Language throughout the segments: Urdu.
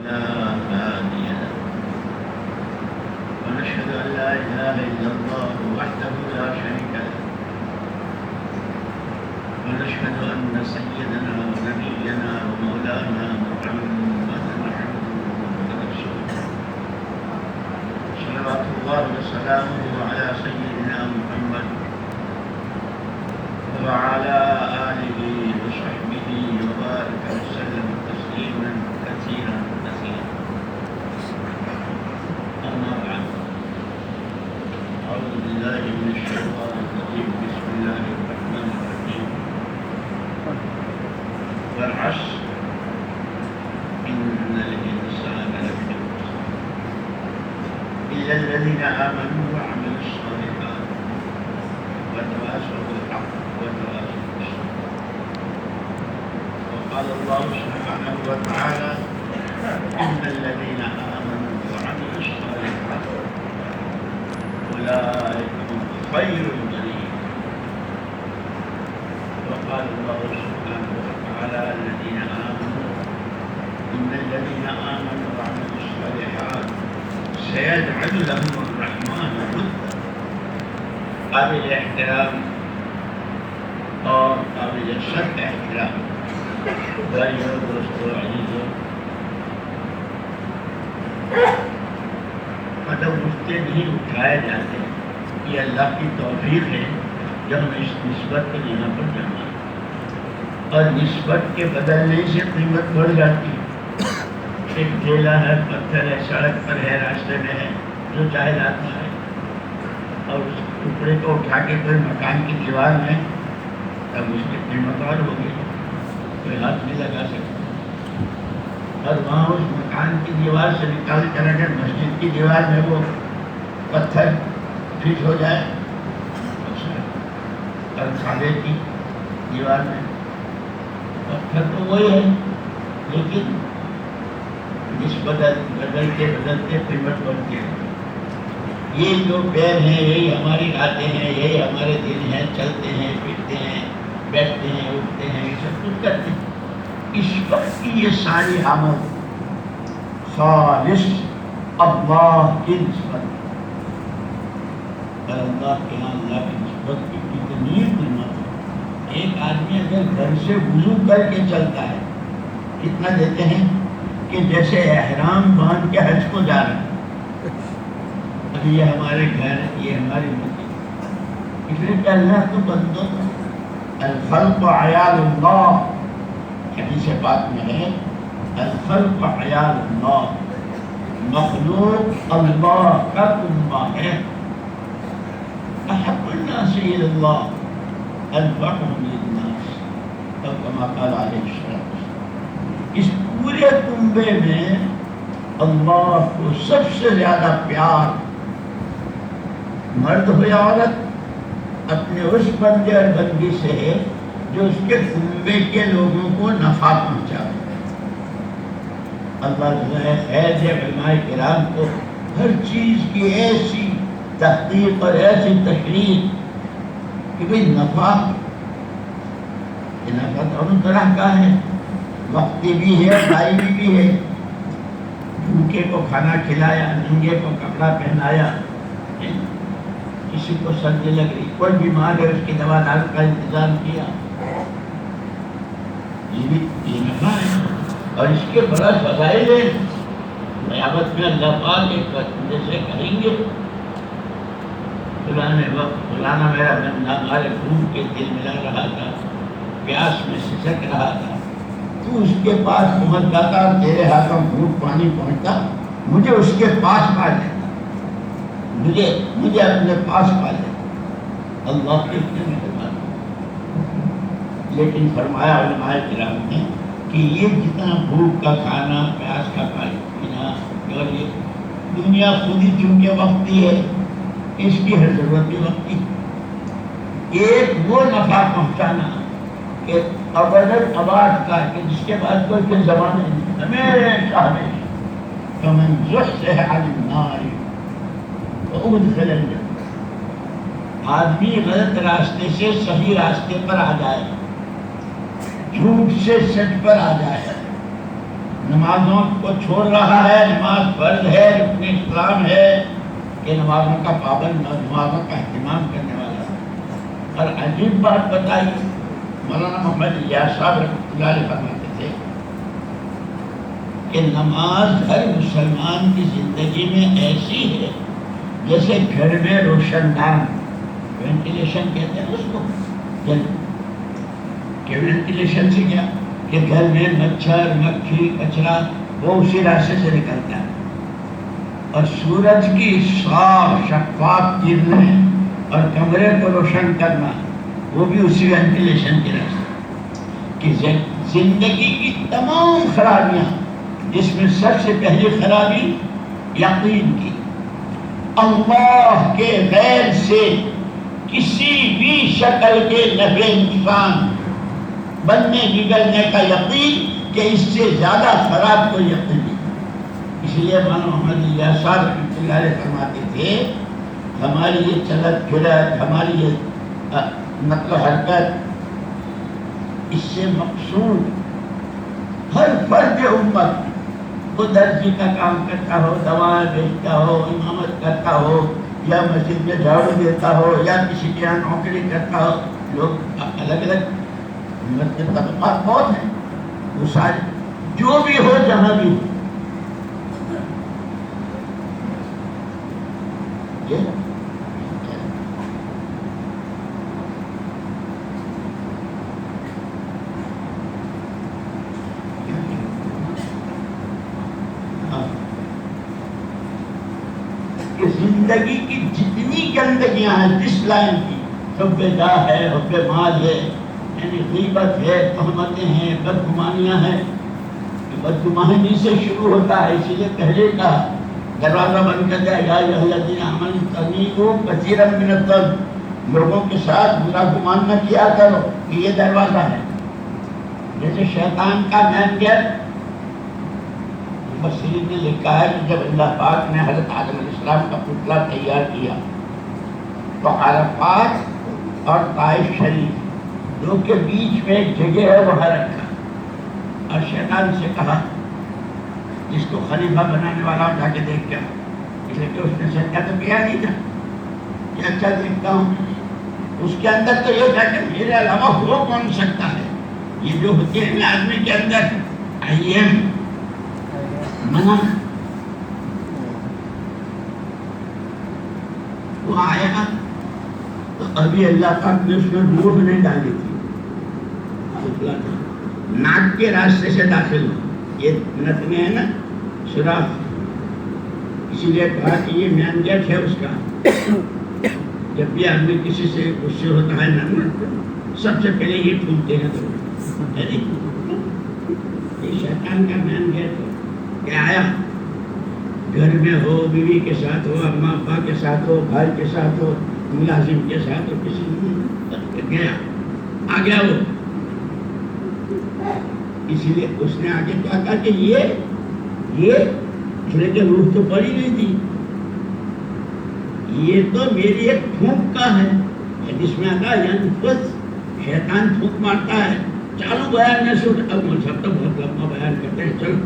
لا هادي له ونشهد أن لا إله إلا الله وحده لا شريك له ونشهد أن سيدنا ونبينا ومولانا محمدا عبده ورسوله صلوات الله وسلامه على سيدنا محمد وعلى آله وصحبه وبارك وسلم تسليما كثيرا كثيرا. أما بعد، أعوذ بالله من الشيطان الرجيم. بسم الله الرحمن الرحيم. والعصر إن الإنسان لفي خسر إلا الذين آمنوا وعملوا الصالحات وتواصوا بالحق وتواصوا بالصبر. وقال الله سبحانه وتعالى: إن الذين آمنوا وعملوا الصالحات أولئك هم خير البرية. وقال الله سبحانه وتعالى: الذين آمنوا إن الذين آمنوا وعملوا الصالحات سيجعل لهم الرحمن ودا. قابل احترام اور قابل سخت احترام بھائیوں، دوستوں، عزیزوں، قدم اٹھتے نہیں اٹھائے جاتے. یہ اللہ کی توفیق ہے جو ہمیں اس نسبت کو یہاں پر جانا ہے، اور نسبت کے بدلنے سے قیمت بڑھ جاتی ہے. ایک ڈھیلا ہے، پتھر ہے، سڑک پر ہے، راستے میں ہے، جو چاہے لاتا ہے، اور اس ٹکڑے کو اٹھا کے کوئی مکان کی دیوار میں، تب اس کی قیمت اور ہوگی، کوئی ہاتھ نہیں لگا سکتا. اور وہاں اس مکان کی دیوار سے نکال کر اگر مسجد کی دیوار میں وہ پتھر فٹ ہو جائے، اور کھانے کی دیوار میں پتھر تو وہی ہے، لیکن بدلتے بدلتے قیمت بڑھتی ہے. یہ جو پیر ہیں یہی ہماری راتیں ہیں، یہی ہمارے دن ہیں، چلتے ہیں، پھرتے ہیں، بیٹھتے ہیں، اٹھتے ہیں، یہ سب کچھ کرتے ہیں. اس وقت کی یہ ساری آمد خالص اللہ کی نسبت، اور اللہ کے یہاں اللہ کی نسبت کی کتنی قیمت ہے. ایک آدمی اگر گھر سے وضو کر کے چلتا ہے، کتنا دیتے ہیں؟ کہ جیسے احرام باندھ کے حج کو جا رہا ہے. اب یہ ہمارے گھر، یہ ہماری مسجد، اس لیے کہ اللہ تو بندوں الخلق عیال اللہ، حدیث پاک میں ہے الخلق عیال اللہ، مخلوق اللہ کا کنبہ ہے. احب الناس الی اللہ انفعهم للناس، اور کما قال علیہ السلام. اس پورے کنبے میں اللہ کو سب سے زیادہ پیار، مرد ہو یا عورت، اپنے اس بندے اور بندی سے ہے جو اس کے کنبے کے لوگوں کو نفع پہنچائے. اللہ جزائے خیر دے علماء کرام کو ہر چیز کی ایسی تحقیق اور ایسی تشریح کہ بھئی نفع دونوں طرح کا ہے، وقتی بھی ہے، دائمی بھی ہے. بھوکے کو کھانا کھلایا، ننگے کو کپڑا پہنایا، کسی کو سردی لگ رہی، کوئی بیمار ہے، اس کی دوا دارو کا انتظام کیا، یہ بھی یہ نفع ہے. اور اس کے بڑا فضائل ہیں. قیامت میں اللہ پاک ایک بندے سے کہیں گے فلانا میرا بندہ ہمارے بھوک کے دل ملا رہا تھا، پیاس میں سسک رہا تھا، تو اس کے پاس پہنچ جاتا، تیرے ہاتھوں بھوک پانی پہنچتا، مجھے اس کے پاس پا لیتا، مجھے اپنے پاس پا لیتا. اللہ کے اتنے مہربان. لیکن فرمایا علماء کرام نے کہ یہ جتنا بھوک کا کھانا، پیاس کا پانی پینا، اور یہ دنیا خود ہی چونکہ وقتی ہے، اس کی ہر ضرورت بھی وقتی. ایک وہ نفع پہنچانا کہ ابداً آباد کا، کہ جس کے بعد کوئی پھر زمانے نہیں، ہمیشہ ہمیشہ. فمن زحزح عن النار وادخل الجنة. آدمی غلط راستے سے صحیح راستے پر آ جائے، جھوٹ سے سچ پر آ جائے، نمازوں کو چھوڑ رہا ہے، نماز فرض ہے، رکن اسلام ہے، کہ نمازوں کا پابند، نمازوں کا اہتمام کرنے والا ہے۔ اور عجیب بات بتائی، مولانا محمد الیاس صاحب رحمۃ اللہ علیہ فرماتے تھے کہ نماز ہر مسلمان کی زندگی میں ایسی ہے جیسے گھر میں روشن دان، وینٹیلیشن کہتے ہیں اس کو، کہ وینٹیلیشن سے کیا کہ گھر میں مچھر مکھی کچرا وہ اسی راستے سے نکلتا ہے، اور سورج کی صاف شفاف کرنیں اور کمرے کو روشن کرنا وہ بھی اسی وینٹیلیشن کے راستے کہ زندگی کی تمام خرابیاں، جس میں سب سے پہلی خرابی یقین کی، اللہ کے غیر سے کسی بھی شکل کے نفع نقصان، بننے بگڑنے کا یقین، کہ اس سے زیادہ خراب کوئی یقین نہیں۔ اس لیے مولانا محمد الیاس صاحب رحمۃ اللہ علیہ فرماتے تھے ہماری یہ چلت پھرت، ہماری یہ نقل و حرکت، اس سے مقصود ہر فرد امت، وہ درزی کا کام کرتا ہو، دوائیں بیچتا ہو، امامت کرتا ہو، یا مسجد میں جھاڑو دیتا ہو، یا کسی کے یہاں نوکری کرتا ہو، لوگ الگ الگ امت کے طبقات بہت ہیں، وہ سارے جو بھی ہو جہاں بھی ہو، زندگی کی جتنی گندگیاں ہیں، جس لائن کی، حب جاہ ہے، حب مال ہے، یعنی غیبت ہے، تہمتیں ہیں، بدگمانیاں ہیں، بدگمانی سے شروع ہوتا ہے، اسی لیے پہلے کا دروازہ بند کر دیا، یا ایھا الذین آمنوا اجتنبوا کثیرا من الظن، لوگوں کے ساتھ برا گمان نہ کیا کرو، کہ یہ دروازہ ہے۔ جیسے شیطان کا مین گیٹ، مفسرین نے لکھا ہے کہ جب اللہ پاک نے حضرت آدم علیہ السلام کا پتلا تیار کیا تو عرفات اور طائف شریف دو کے بیچ میں ایک جگہ ہے وہاں رکھا، اور شیطان سے کہا جس کو خلیفہ بنانے والا جا کے دیکھ کیا، اس لیے کہ اس نے سجدہ تو کیا نہیں تھا کہ اچھا دیکھتا ہوں، اس کے اندر تو یہ تھا کہ میرے علاوہ ہو کون سکتا ہے، یہ جو ہوتے ہیں آدمی کے اندر ایم منع، وہ آیا تو ابھی اللہ پاک نے اس میں روح نہیں ڈالی تھی، ناک کے راستے سے داخل ہو، یہ نتنے ہیں نا سوراخ، اسی لیے کہا کہ یہ مین گیٹ ہے اس کا۔ جب بھی آدمی کسی سے غصے ہوتا ہے نا، سب سے پہلے یہ پھولتے ہیں، تو یہ شیطان کا مین گیٹ ہے کہ آیا، گھر میں ہو، بیوی کے ساتھ ہو، اماں ابا کے ساتھ ہو، بھائی کے ساتھ ہو، ملازم کے ساتھ ہو، کسی گیا آ گیا وہ، اسی لیے اس نے آگے کیا کہا کہ یہ کہ روح تو پڑی نہیں تھی، یہ تو میری ایک پھونک کا ہے، جس میں آتا ینفث، شیطان پھونک مارتا ہے، چالو بیان نہ سن، اب مجھ سب تو بہت لمبا بیان کرتے ہیں، چلو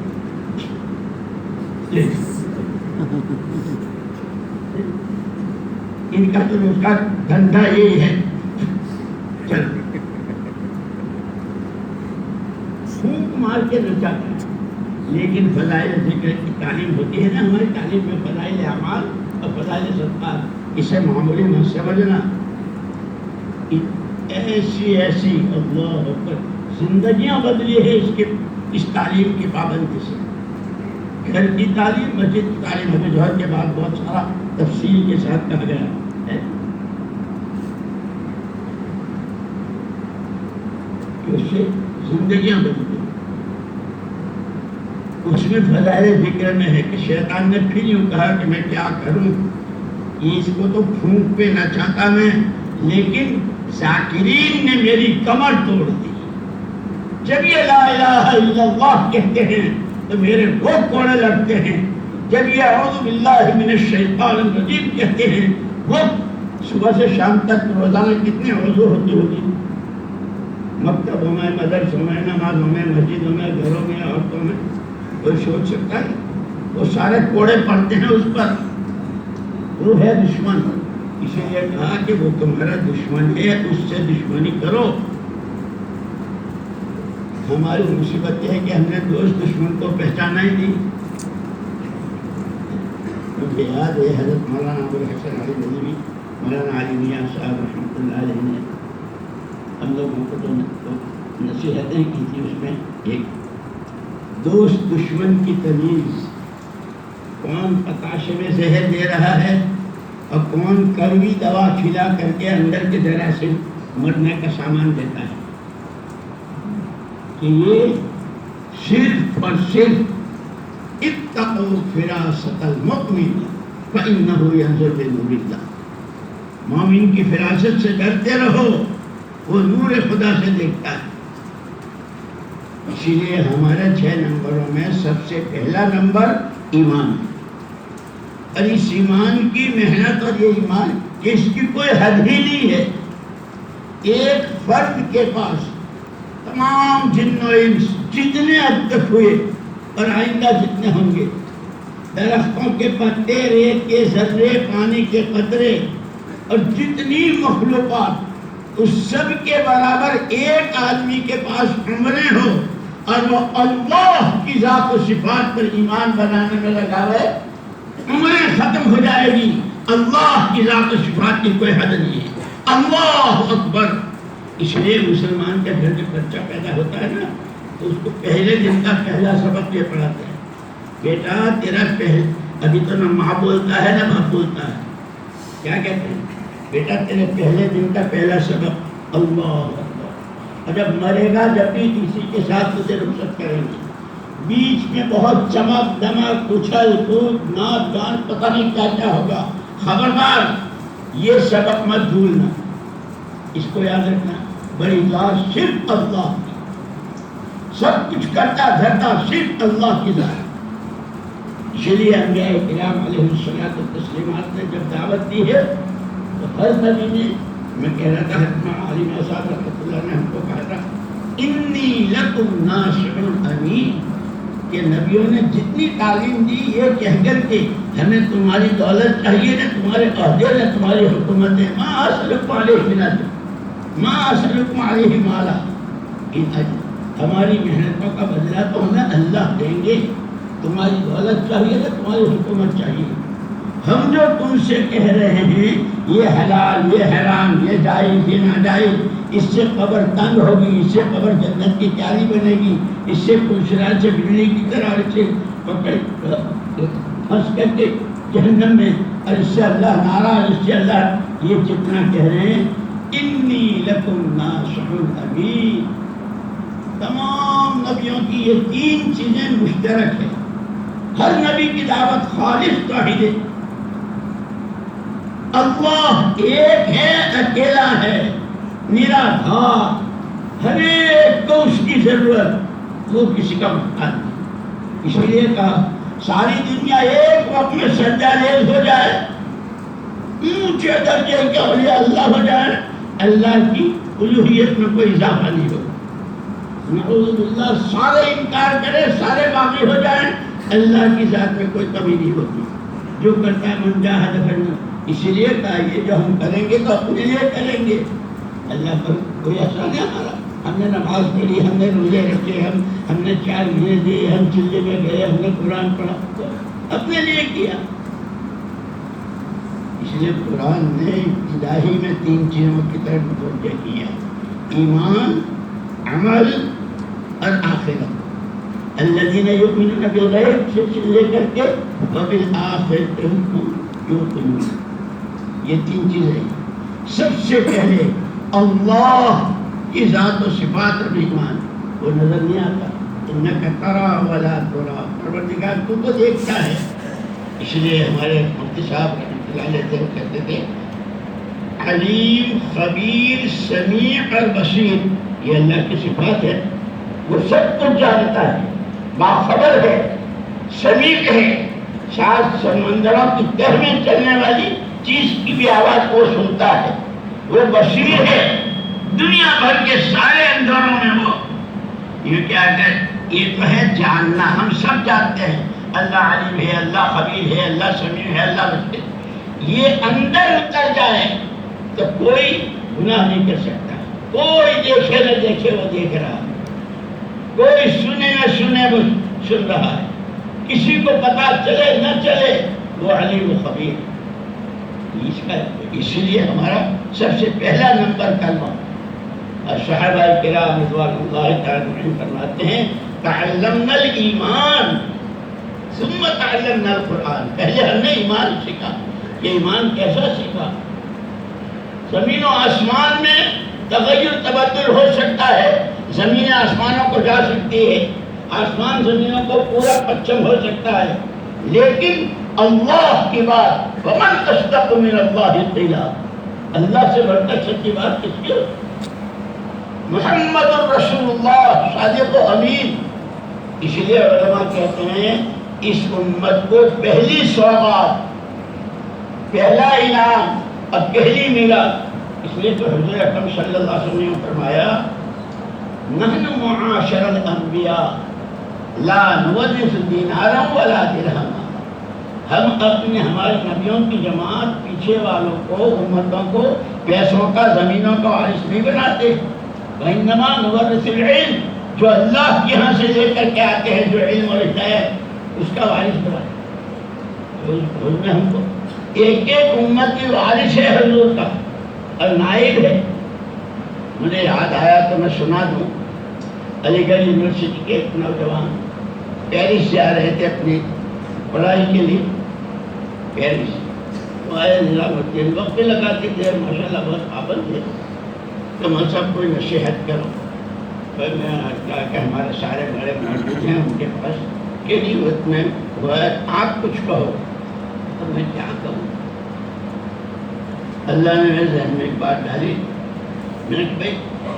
ان کا تو اس کا دھندا یہی ہے، چل پھونک مار کے نچاتا ہے۔ لیکن فضائل ذکر کی تعلیم ہوتی ہے نا، ہماری تعلیم میں فضائل اعمال اور فضائل صدقات، اسے معمولی نہ سمجھنا، ایسی ایسی اللہ اکبر زندگیاں بدلی ہے اس تعلیم کی پابندی سے۔ گھر کی تعلیم، مسجد کی تعلیم، ہمیں جوہر کے بعد بہت سارا تفصیل کے ساتھ کہا گیا ہے کہ اس سے زندگیاں بدلی۔ اس میں فضائل ذکر میں ہے کہ شیطان نے پھر یوں کہا کہ میں کیا کروں، اس کو تو پھونک پہ نہ چاہتا میں، لیکن ذاکرین نے میری کمر توڑ دی۔ جب یہ لا الہ الا اللہ کہتے ہیں تو میرے روح کوڑے لگتے ہیں، جب یہ اعوذ باللہ من الشیطان الرجیم کہتے ہیں، وہ صبح سے شام تک روزانہ کتنے وضو ہوتی ہوگی، مکتبوں میں، مدرسوں میں، نمازوں میں، مسجدوں میں، گھروں میں، عورتوں میں، کوئی سوچ سکتا ہے؟ وہ سارے کوڑے پڑتے ہیں اس پر، وہ ہے دشمن، اسی لیے کہا کہ وہ تمہارا دشمن ہے، اس سے دشمنی کرو۔ ہماری مصیبت یہ ہے کہ ہم نے دوست دشمن کو پہچانا ہی نہیں۔ مجھے یاد ہے حضرت مولانا ابوالحسن علی ندوی، مولانا علی میاں صاحب رحمۃ اللہ علیہ نے ہم لوگوں کو تو نصیحتیں کی تھی، اس میں ایک دوست دشمن کی تمیز، کون پتاشے میں زہر دے رہا ہے اور کون کڑوی دوا کھلا کر کے اندر کے جراثیم مرنے کا سامان دیتا ہے، کہ یہ صرف اور صرف اتقوا فراست المؤمن فإنه ينظر بنور اللہ، مومن کی فراست سے ڈرتے رہو، وہ نور خدا سے دیکھتا ہے۔ اسی لیے ہمارے 6 نمبروں میں سب سے پہلا نمبر ایمان، اور اس ایمان کی محنت اور یہ ایمان کہ اس کی کوئی حد ہی نہیں ہے۔ ایک فرد کے پاس تمام جن و انس جتنے اب تک ہوئے اور آئندہ جتنے ہوں گے، درختوں کے پتے، ریت کے ذرے، پانی کے قطرے اور جتنی مخلوقات، اس سب کے برابر ایک آدمی کے پاس عمریں ہو اور وہ اللہ کی ذات و صفات پر ایمان بنانے میں لگا ہے، عمریں ختم ہو جائے گی۔ اللہ کی ذات و صفات کی کوئی حد نہیں ہے۔ اللہ اکبر۔ اس لیے مسلمان کے گھر جب بچہ پیدا ہوتا ہے نا، تو اس کو پہلے دن کا پہلا سبق یہ پڑھاتے ہیں، بیٹا تیرا ابھی تو نہ ماں بولتا ہے نہ باپ بولتا ہے، کیا کہتے ہیں؟ بیٹا تیرے پہلے دن کا پہلا سبق اللہ اکبر، اور جب مرے گا جب بھی کسی کے ساتھ تجھے رخصت کریں گے، بیچ میں بہت چمک دمک اچھل کود ناچ گان پتہ نہیں کیا کیا ہوگا، خبردار یہ سبق مت بھولنا، اس کو یاد رکھنا۔ بڑی ذات صرف اللہ کی، سب کچھ کرتا دھرتا صرف اللہ کی ذات۔ اسی لیے انبیاء کرام علیہ الصلوۃ والتسلیمات نے جب دعوت دی ہے تو ہر نبی نے، میں کہہ رہا تھا حتما علی صاحب رحمۃ اللہ نے ہم کو کہا تھا انی لکم ناصح امین، کہ نبیوں نے جتنی تعلیم دی یہ کہہ کر کے ہمیں تمہاری دولت چاہیے نہ تمہارے عہدے نہ تمہاری حکومتیں، ما اسألکم علیہ من اجر ما اسألکم علیہ مالا، ہماری محنتوں کا بدلہ تو ہمیں اللہ دیں گے، تمہاری دولت چاہیے نہ تمہاری حکومت چاہیے۔ ہم جو تم سے کہہ رہے ہیں یہ حلال یہ حرام یہ جائز یہ ناجائز، اس سے قبر تنگ ہوگی، اس سے قبر جنت کی کیاری بنے گی، اس سے پوچھنا سے بجلی کی طرح سے پکڑ پھنس کر کے جہنم میں، اور اس سے اللہ ناراض، اس سے اللہ، یہ جتنا کہہ رہے ہیں انی لکم ناصح امین۔ تمام نبیوں کی یہ 3 چیزیں مشترک ہیں، ہر نبی کی دعوت خالص توحید، اللہ ایک ہے، اکیلا ہے، نرادھار، ہر ایک کو اس کی ضرورت، وہ کسی کا محتاج نہیں۔ اس لیے کہا ساری دنیا ایک وقت میں سجدہ ریز ہو جائے، اونچے درجے کے اولیاء اللہ ہو جائے، اللہ کی الوہیت میں کوئی اضافہ نہیں ہوگا، نعوذ باللہ سارے انکار کرے، سارے باقی ہو جائیں، اللہ کی ذات میں کوئی کمی نہیں ہوتی۔ جو کرتا ہے من جاہد فإنہ، اسی لیے کہا یہ جو ہم کریں گے تو اپنے لیے کریں گے، اللہ پر کوئی احسان ہے ہمارا؟ ہم نے نماز پڑھی، ہم نے روزے رکھے، ہم نے 4 مہینے دیے، ہم چلے میں گئے، ہم نے قرآن پڑھا، تو اپنے لیے کیا۔ اس لیے قرآن نے الہی میں 3 چیزوں کی طرف متوجہ کیا، ایمان، عمل اور آخرت۔ الذین یؤمنون بالغیب سے لے کر کے وبالآخرۃ هم یوقنون، یہ 3 چیزیں۔ سب سے پہلے اللہ کی ذات و صفات اور ایمان، وہ نظر نہیں آتا، انک تری ولا تری، پروردگار تو دیکھتا ہے۔ اس لیے ہمارے مفتی صاحب رحمۃ اللہ علیہ کہتے تھے علیم، خبیر، سمیع اور بصیر، یہ اللہ کی صفات ہے، وہ سب کچھ جانتا ہے، باخبر ہے، سمیع ہے، 7 سمندروں کی تہ میں چلنے والی چیز کی بھی آواز وہ سنتا ہے، وہ بصیر ہے، دنیا بھر کے سارے اندھیروں میں وہ یہ کیا کہ یہ تو ہے جاننا، ہم سب جانتے ہیں اللہ علیم ہے، اللہ خبیر ہے، اللہ سمیع ہے، اللہ بصیر۔ یہ اندر اتر جائے تو کوئی گناہ نہیں کر سکتا۔ کوئی دیکھے نہ دیکھے وہ دیکھ رہا ہے، کوئی سنے نہ سنے وہ سن رہا ہے، کسی کو پتا چلے نہ چلے وہ علیم و خبیر۔ اس لیے ہمارا سب سے پہلا نمبر کلمہ، اور صحابہ کرام رضوان اللہ تعالی عنہم فرماتے ہیں تعلمنا الایمان ثم تعلمنا القرآن۔ پہلے ہم نے ایمان سیکھا۔ یہ ایمان کیسا سیکھا؟ زمین و آسمان میں تغیر تبدل ہو سکتا ہے، زمین آسمانوں کو جا سکتی ہے، آسمان زمینوں کو پورا پچھم ہو سکتا ہے، لیکن اللہ کی بات ومن اصدق من اللہ قیلا، اللہ سے بڑھ کر سچی بات کس کی؟ محمد الرسول اللہ صادق و امین۔ اس لیے علماء کہتے ہیں اس امت کو پہلی سوغات، پہلا انعام اور پہلی میراث، اس لیے تو حضور اکرم صلی اللہ علیہ وسلم نے فرمایا نحن معاشر الانبیاء لا نورث دینارا ولا درہما، ہم ہمارے نبیوں کی جماعت پیچھے والوں کو، امتوں کو پیسوں کا، زمینوں کا وارث نہیں بناتے، وانما نورث العلم، جو اللہ کے یہاں سے لے کر کے آتے ہیں، جو علم اور ہدایت، اس کا وارث بناتے۔ حضور نے ہم کو ایک ایک امت کی وارث ہے حضور کا اور نائب ہے۔ مجھے یاد آیا تو میں سنا دوں، علی گڑھ یونیورسٹی کے ایک نوجوان پیرس جا رہے تھے اپنی پڑھائی کے لیے، پیرس وہ آئے نظام الدین، وقت لگاتے تھے، ماشاء اللہ بہت پابند تھے، تو میں سب کو نصیحت کرو، پھر میں کہا کہ ہمارے سارے بڑے موجود ہیں ان کے پاس کہ نہیں وقت میں وہ ہے، آپ کچھ کہو، تو میں کیا کہوں؟ اللہ نے میرے ذہن میں ایک بات ڈالی، میں نے کہا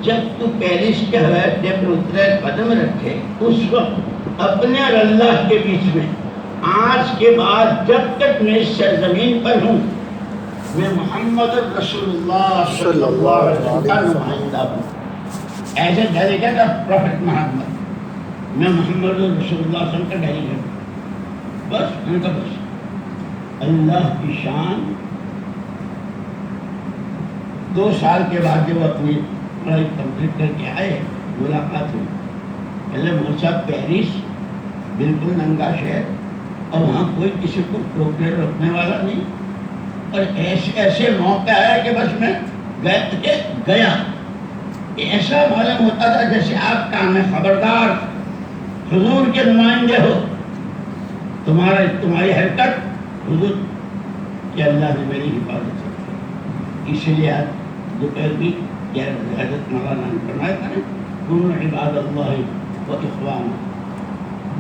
جب تو پیرس کے ہوائی اڈے پر اترے قدم رکھے اس وقت اپنے اور اللہ کے بیچ میں، آج کے بعد جب تک میں اس سرزمین پر ہوں میں محمد رسول اللہ صلی اللہ علیہ وسلم کا نمائندہ ہوں، ایسے ڈیلیگیٹ آف پروفیٹ محمد، میں محمد رسول اللہ صلی اللہ علیہ وسلم کا ڈیلیگیٹ ہوں، بس ان کا بس اللہ کی شان۔ 2 سال کے بعد جب اپنی پڑھائی کمپلیٹ کر کے آئے، ملاقات ہوئی، پہلے مول صاحب پیرس بالکل ننگا شہر، اور وہاں کوئی کسی کو روکنے والا نہیں، اور ایسے موقع آیا کہ بس میں گیا، ایسا معلوم ہوتا تھا جیسے آپ کام ہے، خبردار حضور کے نمائندے ہو، تمہاری حرکت حضور کہ اللہ نے میری حفاظت کی۔ اسی لیے آج دوپہر بھی حضرت مولانا نے فرمایا تھا کونوا عباد اللہ و اخوانا،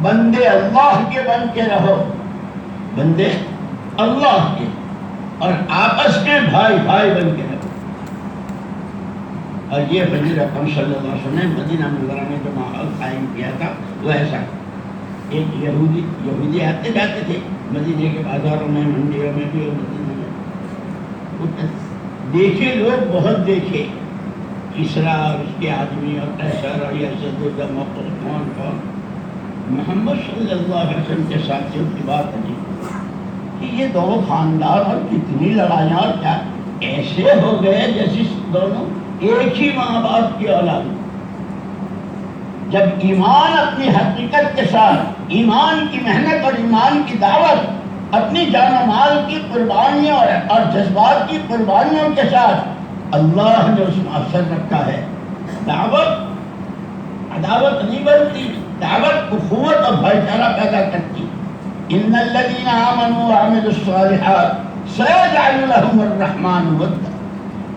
بندے اللہ کے بن کے رہو، بندے اللہ کے، اور آپس میں بھائی بھائی بن کے رہو۔ اور یہ حضور اکرم صلی اللہ علیہ وسلم نے مدینہ منورہ میں جو ماحول قائم کیا تھا وہ ایسا، ایک یہودی آتے جاتے تھے مدینے کے بازاروں میں، منڈیوں میں بھی، اور مدینہ میں دیکھے لوگ بہت دیکھے، کسرا اور اس کے آدمی اور قیصر اور یزید کون محمد صلی اللہ علیہ وسلم کے ساتھیوں کی بات نہیں کہ یہ دونوں خاندان اور کتنی لڑائیاں اور کیا ایسے ہو گئے جیسے دونوں ایک ہی ماں باپ کی اولاد۔ جب ایمان اپنی حقیقت کے ساتھ، ایمان کی محنت اور ایمان کی دعوت، اپنی جان و مال کی قربانیوں اور جذبات کی قربانیوں کے ساتھ اللہ نے اس میں اثر رکھا ہے، دعوت عداوت نہیں بنتی، دعوت اخوت اور بھائی چارہ پیدا کرتی۔ ان الذین آمنوا وعملوا الصالحات سیجعل لهم الرحمن ودا۔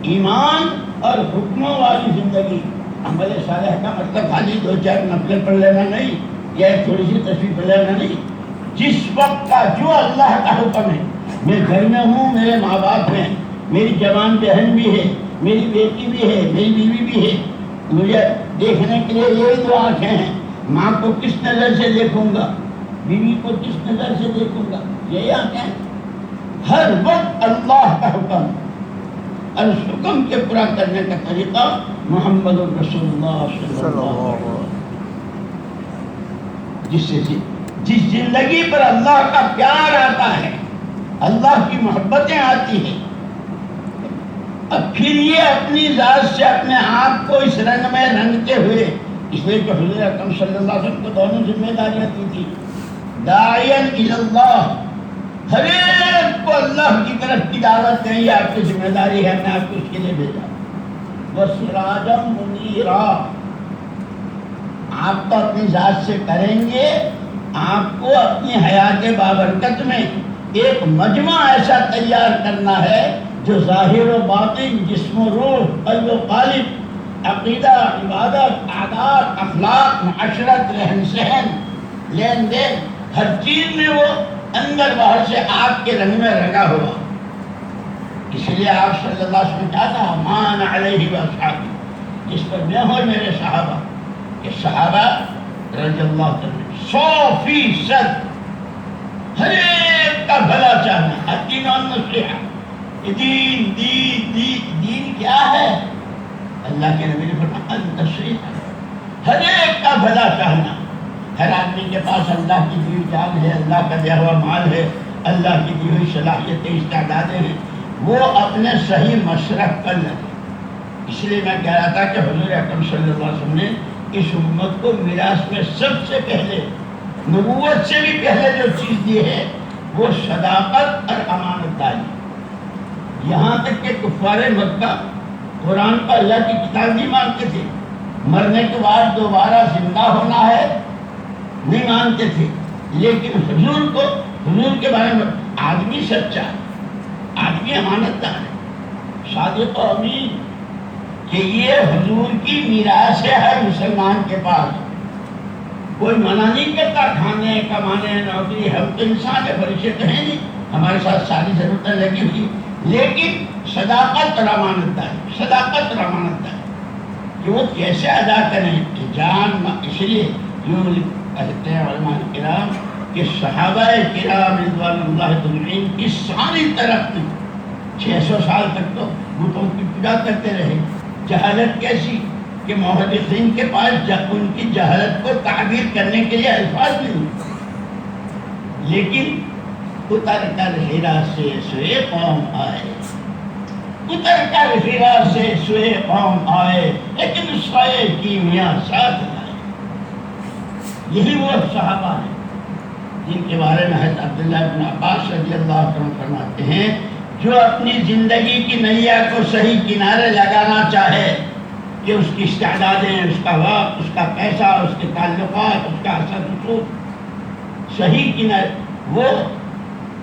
ایمان اور حکموں والی زندگی، عمل صالح کا مطلب خالی 2-4 نفلیں پڑھ لینا نہیں، یا ایک تھوڑی سی تسبیح پڑھ لینا نہیں، جس وقت کا جو اللہ کا حکم ہے، میں گھر میں ہوں، میرے ماں باپ ہیں، میری جوان بہن بھی ہے، میری بیٹی بھی ہے، میری بیوی بھی ہے، مجھے دیکھنے کے لیے یہی 2 آنکھیں ہیں، ماں کو کس نظر سے دیکھوں گا، بیوی کو کس نظر سے دیکھوں گا، یہی آنکھیں، ہر وقت اللہ کا حکم، اور اس حکم کے پورا کرنے کا طریقہ محمد رسول اللہ صلی اللہ علیہ وسلم۔ جس زندگی پر اللہ کا پیار آتا ہے، اللہ کی محبتیں آتی ہیں، اب پھر یہ اپنی ذات سے اپنے آپ کو اس رنگ میں رنگتے ہوئے، اس لیے کہ حضور اکرم صلی اللہ علیہ وسلم کو دونوں ذمہ داریاں دی تھی، داعین الی اللہ، ہر ایک کو اللہ کی طرف کی دعوت دیں، یہ آپ کی ذمہ داری ہے، میں آپ کو اس کے لیے بھیجا، وَسِرَاجًا مُنِيرًا، آپ تو اپنی ذات سے کریں گے، آپ کو اپنی حیات بابرکت میں ایک مجمع ایسا تیار کرنا ہے جو ظاہر و باطن، جسم و روح، قلب و قالب، عقیدہ، عبادت، عادات، اخلاق، معاشرت، رہن سہن، لین دین، ہر چیز میں وہ اندر باہر سے آپ کے رنگ میں رنگا ہوا۔ اس لیے آپ صلی اللہ علیہ وسلم کہا تھا مان علیہ واصحابی، جس پر میں ہوں میرے صحابہ، کہ صحابہ رضی اللہ عنہ 100% ہر ایک کا بھلا چاہنا، الدین والنصیحہ، دین کیا ہے؟ اللہ کے نبی نے فرمایا النصیحہ، ہر ایک کا بھلا چاہنا، ہر آدمی کے پاس اللہ کی دی ہوئی جان ہے، اللہ کا دیا ہوا مال ہے، اللہ کی دی ہوئی صلاحیتیں، استعدادیں ہیں، وہ اپنے صحیح مصرف کر لگے۔ اس لیے میں کہہ رہا تھا کہ حضور اکرم صلی اللہ علیہ وسلم نے اس امت کو میراث میں سب سے پہلے، نبوت سے بھی پہلے جو چیز دی ہے وہ صداقت اور امانت داری۔ یہاں تک کہ کفار مکہ قرآن پر اللہ کی کتاب نہیں مانتے تھے، مرنے کے بعد دوبارہ زندہ ہونا ہے نہیں مانتے تھے، لیکن حضور کے بارے میں آدمی سچا، آدمی امانت دار ہے، صادق و امین، کہ یہ حضور کی میراث ہے ہر مسلمان کے پاس۔ کوئی منع نہیں کرتا کھانے کمانے نوکری، ہم تو انسان ہے، فرشتے تو ہیں نہیں، ہمارے ساتھ ساری ضرورتیں لگی ہوئی، لیکن صداقت اور امانت داری، صداقت اور امانت داری کہ وہ کیسے ادا کریں کہ جان، اس لیے یوں کہتے ہیں علماء کرام کہ صحابہ کرام رضوان اللہ اجمعین کی ساری ترقی 600 سال تک تو بتوں کی پوجا کرتے رہے، جہالت کیسی کہ محدثین کے پاس ان کی جہالت کو تعبیر کرنے کے لیے الفاظ نہیں، لیکن اتر کر ہیرا سے سوئے قوم آئے، اتر کر ہیرا سے سوئے قوم آئے، لیکن سوئے کیمیا ساتھ لائے۔ یہی وہ صحابہ ہیں جن کے بارے میں حضرت عبداللہ بن عباس رضی اللہ عنہ فرماتے ہیں جو اپنی زندگی کی نیا کو صحیح کنارے لگانا چاہے کہ اس کی استعدادیں، اس کا وقت، اس کا پیسہ، اس کے تعلقات، اس کا اثر رسوخ صحیح کنارے، وہ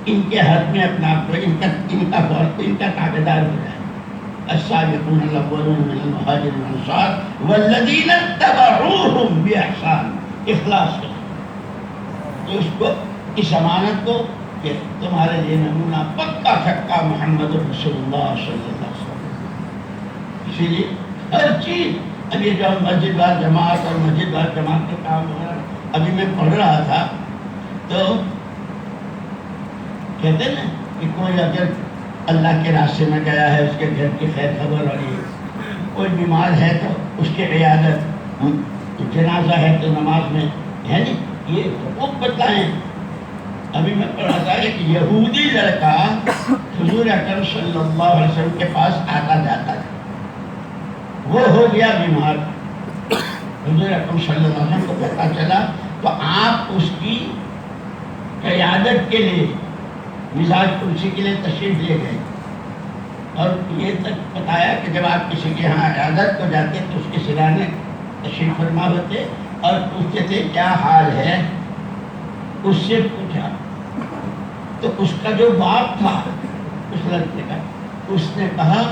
ان کے حد میں اپنا آپ کو ان کا تابع دار ہو جائے۔ السابقون الاولون من المہاجرین والانصار والذین اتبعوہم باحسان، اخلاص ہے تو اس کو، اس امانت کو کہ تمہارے لیے نمونہ پکا چھکا محمد رسول اللہ صلی اللہ علیہ وسلم۔ اسی لیے ہر چیز، ابھی جو مسجد وار جماعت اور مسجد وار جماعت کے کام وغیرہ ابھی میں پڑھ رہا تھا تو کہتے ہیں نا کہ کوئی اگر اللہ کے راستے میں گیا ہے، اس کے گھر کی خیر خبر ہو رہی ہے، کوئی بیمار ہے تو اس کی عیادت، جنازہ ہے تو نماز میں، یعنی یہ حقوق بتائیں۔ ابھی میں پڑھا تھا ایک یہودی لڑکا حضور اکرم صلی اللہ علیہ وسلم کے پاس آتا جاتا تھا، وہ ہو گیا بیمار، حضور اکرم صلی اللہ علیہ وسلم کو پتہ چلا تو آپ اس کی عیادت کے لیے مزاج کرسی کے لیے تشریف لے گئے اور یہ تک بتایا کہ جب آپ کسی کے یہاں عیادت کو جاتے تو اس کے سرانے تشریف فرما ہوتے اور پوچھتے تھے کیا حال ہے، اس سے پوچھا تو اس کا جو باپ تھا اس لڑکے کا، اس نے کہا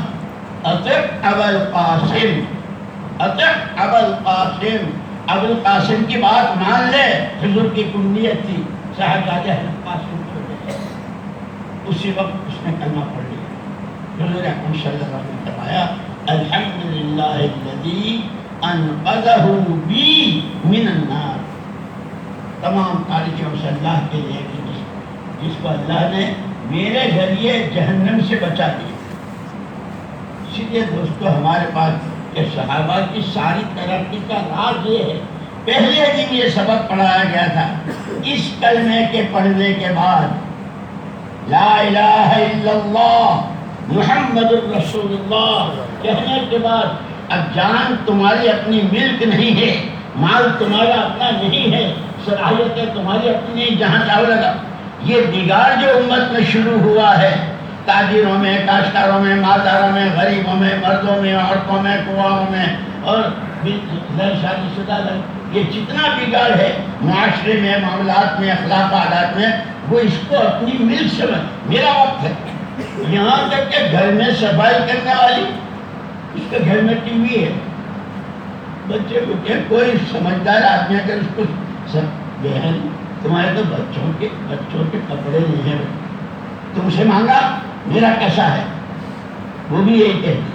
اطع ابا القاسم، اطع ابا القاسم، ابو القاسم کی بات مان لے، حضور کی کنیت تھی صاحبزادہ قاسم، اسی وقت اس نے کلمہ پڑھ لیا۔ حضور اکرم صلی اللہ علیہ وسلم نے فرمایا الحمدللہ الذی انقذہ بی من النار، تمام تعریفیں اس اللہ کے لیے جس کو اللہ نے میرے ذریعے جہنم سے بچا دیا۔ اسی لیے دوستو ہمارے پاس کہ صحابہ کی ساری ترقی کا راز یہ ہے پہلے دن یہ سبق پڑھایا گیا تھا. اس کلمے کے پڑھنے کے بعد لا الہ الا اللہ محمد الرسول اللہ کہنے کے بعد اب جان تمہاری اپنی ملک نہیں ہے، مال تمہارا اپنا نہیں ہے، صلاحیتیں تمہاری اپنی نہیں، جہاں چاہو لگا. یہ بگاڑ جو امت میں شروع ہوا ہے، تاجروں میں، کاشتکاروں میں، مالداروں میں، غریبوں میں، مردوں میں، عورتوں میں، کنواؤں میں اور غیر شادی شدہ یہ جتنا بگاڑ ہے معاشرے میں، معاملات میں، اخلاق عادات میں، وہ اس کو اپنی ملک سمجھ. میرا وقت ہے یہاں تک کہ گھر میں صفائی کرنے والی اس کے گھر میں ٹی وی ہے، بچے کو کہ کوئی سمجھدار آدمی اگر اس کو بہن تمہارے تو بچوں کے کپڑے نہیں ہیں، تم سے مانگا میرا کیسا ہے، وہ بھی یہی کہتی.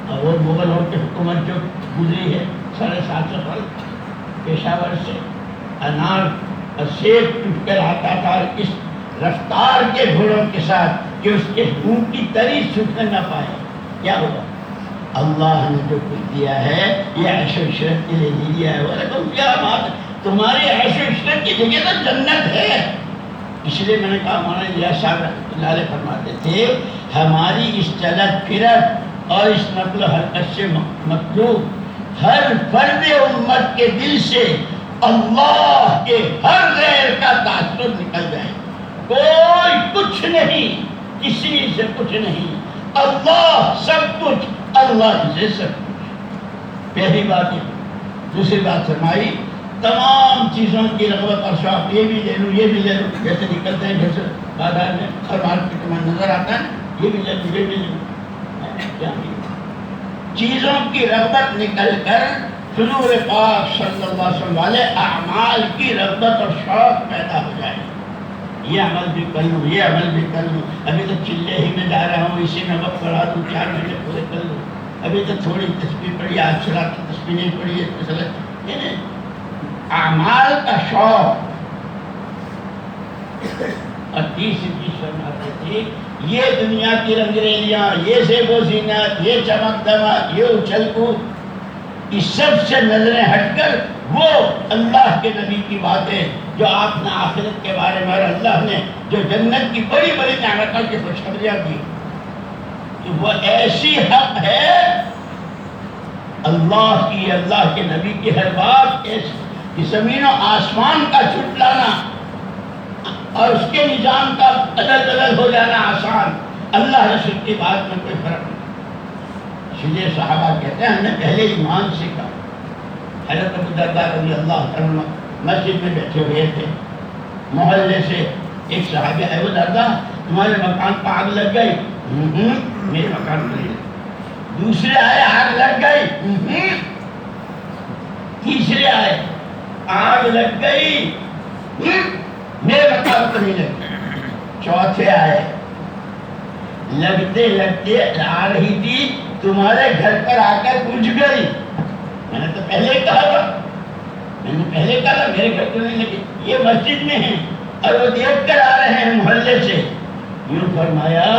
اور وہ مغل کی حکومت جو گزری ہے 750 سال پشاور سے انار اور سیب ٹوٹ کر آتا تھا اس رفتار کے گھوڑوں کے ساتھ کہ اس کے خون کی تری چھوٹنے نہ پائے. کیا ہوگا؟ اللہ نے جو کچھ دیا ہے یہ عیش و عشرت کے لیے نہیں دیا ہے. وعلیکم کیا بات، تمہاری عیش و عشرت کی جگہ تو جنت ہے. اس لیے میں نے کہا مولانا الیاس صاحب رحمۃ اللہ علیہ فرماتے تھے ہماری اس چلت پھرت اور اس نقل و حرکت سے مطلوب ہر فرد امت کے دل سے اللہ کے ہر غیر کا تاثر نکل جائے. کوئی کچھ نہیں، کسی سے کچھ نہیں، اللہ سب کچھ، اللہ سے سب کچھ. پہلی بات یہ. دوسری بات فرمائی تمام چیزوں کی رغبت اور شوق، یہ بھی لے لوں یہ بھی لے لوں، جیسے نکلتے ہیں جیسے بازار میں ہر مارکیٹ میں نظر آتا ہے یہ بھی لے لوں یہ بھی لے لوں. چیزوں کی رغبت نکل کر حضور پاک صلی اللہ علیہ وسلم والے اعمال کی رغبت اور شوق پیدا ہو جائے. یہ عمل بھی کر لوں یہ عمل بھی کر لوں، ابھی تو چلے ہی میں جا رہا ہوں اسی میں وقت پڑھا دوں 4 مہینے پورے کر لوں، ابھی تو تھوڑی تسبیح پڑھی آج چلا کی تسبیح نہیں پڑھی ہے. اعمال کا شوق. اور تیسری چیز فرماتے تھے یہ دنیا کی رنگ ریلیاں، یہ زیب و زینت، یہ چمک دمک، یہ اچھل کود، اس سب سے نظریں ہٹ کر وہ اللہ کے نبی کی باتیں جو آپ نے آخرت کے بارے میں اور اللہ نے جو جنت کی بڑی بڑی نعمتوں کی خوشخبریاں دی کہ وہ ایسی حق ہے اللہ کی، اللہ کے نبی کی ہر بات ایسی کہ زمین و آسمان کا چھٹلانا اور اس کے نظام کا عدل بدل ہو جانا آسان، اللہ رسول کی بات میں کوئی فرق نہیں. اس لیے صحابہ کہتے ہیں ہم نے پہلے ایمان سیکھا. حضرت ابو درداء رضی اللہ عنہ مسجد میں بیٹھے ہوئے تھے، محلے سے ایک صحابی ہے، ابو درداء تمہارے مکان پر آگ لگ گئی. میرے مکان پر نہیں. دوسرے آئے آگ لگ گئی. تیسرے آئے آگ لگ گئی میرے مکان پر نہیں لگی. چوتھے آئے لگتے لگتے آ رہی تھی تمہارے گھر پر آ کر بجھ گئی. میں نے تو پہلے کہا تھا میرے گھر کو نہیں لگی. یہ مسجد میں ہیں اور وہ دیکھ کر آ رہے ہیں محلے سے. یوں فرمایا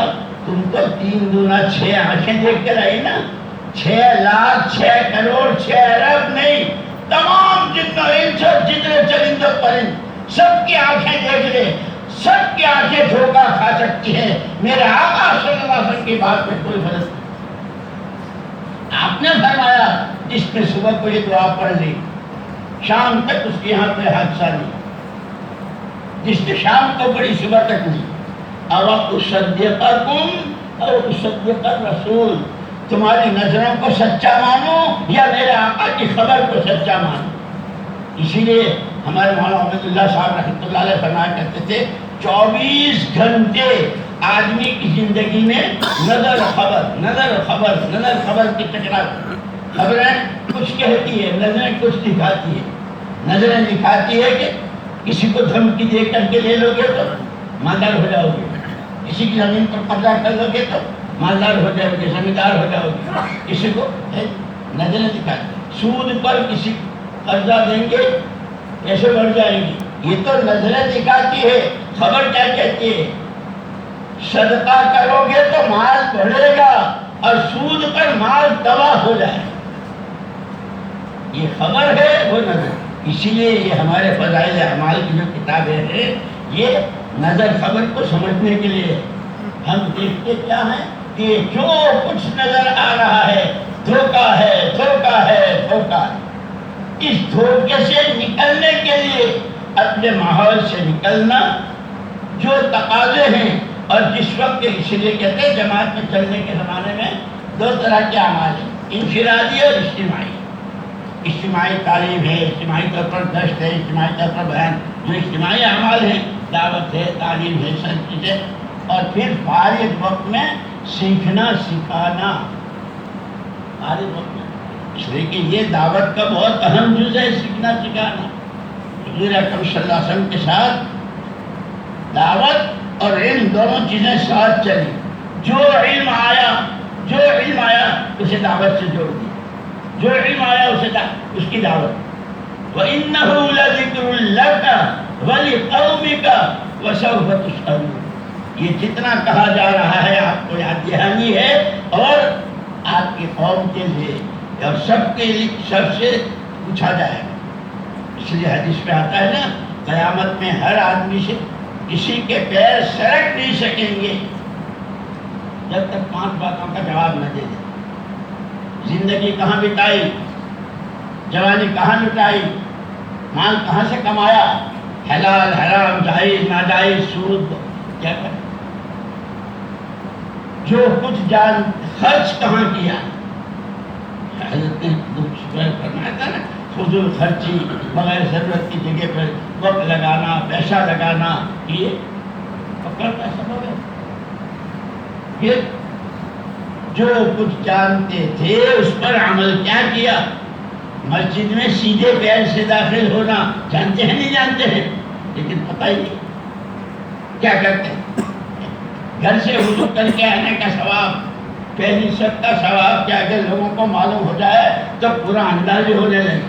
تم تو 3 دونا 6 آنکھیں دیکھ کر آئی نا. 6 لاکھ 6 کروڑ 6 ارب نہیں، تمام جتنا انس اور جتنے چرند و پرند سب کی آنکھیں دیکھ لے، سب کی آنکھیں دھوکہ کھا سکتی ہیں. میرے آقا صلی اللہ علیہ وسلم کی بات میں کوئی غلط نہیں. آپ نے فرمایا جس نے صبح کو یہ دعا پڑھ لی شام تک اس کے یہاں کوئی حادثہ نہیں، جس نے شام کو پڑھی صبح تک نہیں. اور اصدقکم اور اصدق الرسول، تمہاری نظروں کو سچا مانو یا میرے آقا کی خبر کو سچا مانو. اسی لیے ہمارے مولانا عبد اللہ صاحب رحمۃ اللہ علیہ فرمایا کرتے تھے 24 گھنٹے آدمی کی زندگی میں نظر خبر کی ٹکراؤ. خبریں کچھ کہتی ہے، نظریں کچھ دکھاتی ہے. نظریں دکھاتی ہے کہ کسی کو دھمکی دے کر کے لے لو گے تو مالدار ہو جاؤ گے، کسی کی زمین پر قبضہ کر لو گے تو مالدار ہو جاؤ گے، زمیندار ہو جاؤ گے. کسی کو نظریں دکھاتی. سود پر کسی قرضہ دیں گے ایسے بڑھ جائیں گی. یہ تو نظریں دکھاتی ہے. خبر کیا کہتی ہے؟ صدقہ کرو گے تو مال بڑھے گا اور سود پر مال تباہ ہو جائے. یہ خبر ہے وہ نظر. اسی لیے یہ ہمارے فضائل اعمال کی جو کتابیں ہیں یہ نظر خبر کو سمجھنے کے لیے. ہم دیکھتے کیا ہیں کہ جو کچھ نظر آ رہا ہے دھوکہ ہے دھوکہ ہے دھوکہ. اس دھوکے سے نکلنے کے لیے اپنے ماحول سے نکلنا جو تقاضے ہیں. اور جس وقت اس لیے کہتے ہیں جماعت میں چلنے کے زمانے میں دو طرح کے اعمال ہیں, انفرادی اور اجتماعی. اجتماعی تعلیم ہے, اجتماعی طور پر گشت ہے, اجتماعی طور پر بیان. جو اجتماعی اعمال ہیں دعوت ہے, تعلیم ہے, سب چیزیں. اور پھر فارغ وقت میں سیکھنا سکھانا. فارغ وقت میں اس لیے کہ یہ دعوت کا بہت اہم جز ہے سیکھنا سکھانا. حضور اکرم صلی اللہ علیہ وسلم کے ساتھ دعوت اور علم دونوں چیزیں ساتھ چلی. جو علم آیا اسے دعوت سے جوڑ دی. جو علم آیا اس کی دعوت. وَإِنَّهُ لَذِكْرٌ لَكَ وَلِقَوْمِكَ وَسَوْفَ تُسْأَلُونَ. یہ جتنا کہا جا رہا ہے آپ کو یاد دہانی ہے اور آپ کی قوم کے لیے اور سب کے لیے سب سے پوچھا جائے گا. اس لیے حدیث میں آتا ہے نا قیامت میں ہر آدمی سے کسی کے پیر سرک نہیں سکیں گے جب تک 5 باتوں کا جواب نہ دے دے. زندگی کہاں بتائی, جوانی کہاں لٹائی, مال کہاں سے کمایا, حلال حرام جائز ناجائز سود کیا کرے, جو کچھ جان خرچ کہاں کیا. حضرت نے فرمایا تھا نا فضول خرچی بغیر ضرورت کی جگہ پر وقت لگانا پیسہ لگانا یہ پکڑ کا سبب ہے. پھر جو کچھ جانتے تھے اس پر عمل کیا کیا. مسجد میں سیدھے پیر سے داخل ہونا جانتے ہیں نہیں جانتے ہیں لیکن پتہ ہی نہیں کیا کرتے ہیں. گھر سے وضو کر کے آنے کا ثواب, پہلی سب کا ثواب کیا اگر لوگوں کو معلوم ہو جائے تو پورا اندازی ہونے لگے.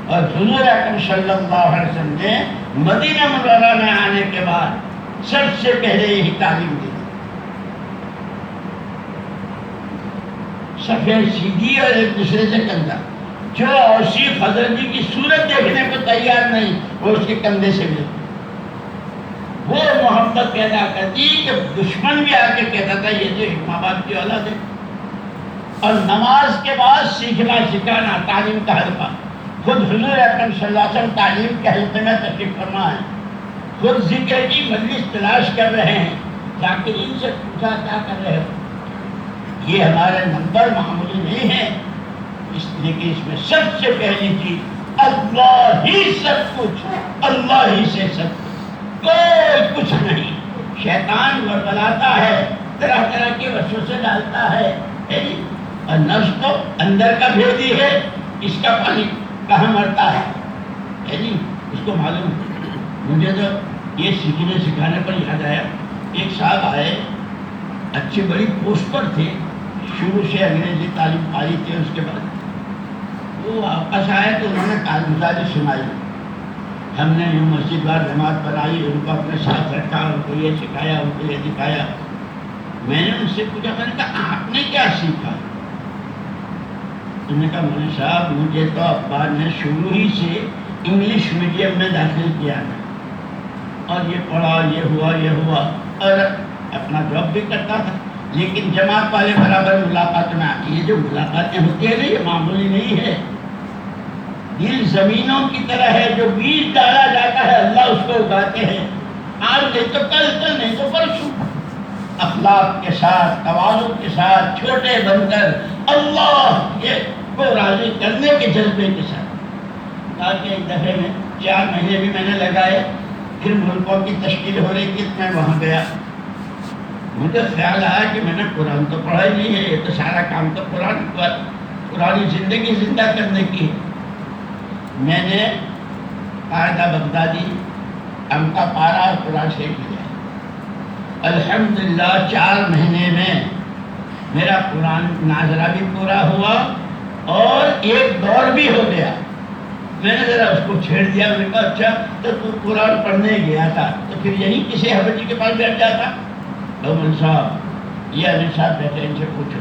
اور حضور اکرم صلی اللہ علیہ وسلم نے مدینہ منورہ میں آنے کے بعد سب سے پہلے یہی تعلیم دی. سفید سیدھی اور ایک دوسرے سے کندھا. جو اوصیف حضرت جی کی صورت دیکھنے کو تیار نہیں وہ اس کے کندھے سے ملتی. وہ محبت پیدا کرتی کہ دشمن بھی آ کے کہتا تھا یہ جو ماں باپ کی اولاد ہے. اور نماز کے بعد سیکھنا سکھانا تعلیم کا حلقہ. خود حضور اکرم صلی اللہ علیہ وسلم تعلیم کے حلقے میں تشریف فرما ہے. خود ذکر کی مجلس تلاش کر رہے ہیں. ذاکرین سے پوچھا کیا کر رہے ہو. یہ ہمارے نمبر معمولی نہیں ہے اس لیے کہ اس میں سب سے پہلی چیز اللہ ہی سب کچھ, اللہ ہی سے سب کچھ, کوئی کچھ نہیں. شیطان ورگلاتا ہے, طرح طرح کے وسوسے ڈالتا ہے اور نفس تو اندر کا بھیدی ہے. اس کا پانی کہاں مرتا ہے جی اس کو معلوم. مجھے تو یہ سیکھنے سکھانے پر یاد آیا ایک صاحب آئے اچھی بڑی پوسٹ پر تھے, شروع سے انگریزی تعلیم پائی تھی. اس کے بعد وہ واپس آئے تو انہوں نے کارگزاری سنائی. ہم نے یوں مسجد بار جماعت بنائی, ان کو اپنے ساتھ رکھا, ان کو یہ سکھایا, ان کو یہ دکھایا. میں نے ان سے پوچھا, میں نے کہا آپ نے کیا سیکھا. انہوں نے کہا مولوی صاحب مجھے تو ابا نے شروع ہی سے انگلش میڈیم میں داخل کیا تھا اور یہ پڑھا, یہ ہوا اور اپنا جاب بھی کرتا تھا. لیکن جماعت والے برابر ملاقات میں آتی. یہ جو ملاقاتیں ہوتی ہیں نا یہ معمولی نہیں ہے. دل زمینوں کی طرح ہے, جو بیج ڈالا جاتا ہے اللہ اس کو اگاتے ہیں. آج نہیں تو کل نہیں تو پرسوں. اخلاق کے ساتھ, تواضع کے ساتھ, چھوٹے بن کر اللہ کو راضی کرنے کے جذبے کے ساتھ. تاکہ ایک دفعے میں 4 مہینے بھی میں نے لگائے. پھر ملکوں کی تشکیل ہو رہی تھی, میں وہاں گیا. مجھے خیال آیا کہ میں نے قرآن تو پڑھا ہی نہیں ہے, یہ تو سارا کام تو پرانی زندگی زندہ کرنے کی ہے. میں نے قاعدہ بغدادی ام کا پارا اور قرآن شریف لیا. الحمدللہ 4 مہینے میں میرا قرآن ناظرہ بھی پورا ہوا اور ایک دور بھی ہو گیا. میں نے ذرا اس کو چھیڑ دیا. میں نے کہا اچھا تو قرآن پڑھنے گیا تھا تو پھر یہیں کسی حبشی کے پاس بیٹھ جاتا. مومن صاحب یہ علی صاحب بیٹھے, ان سے پوچھو.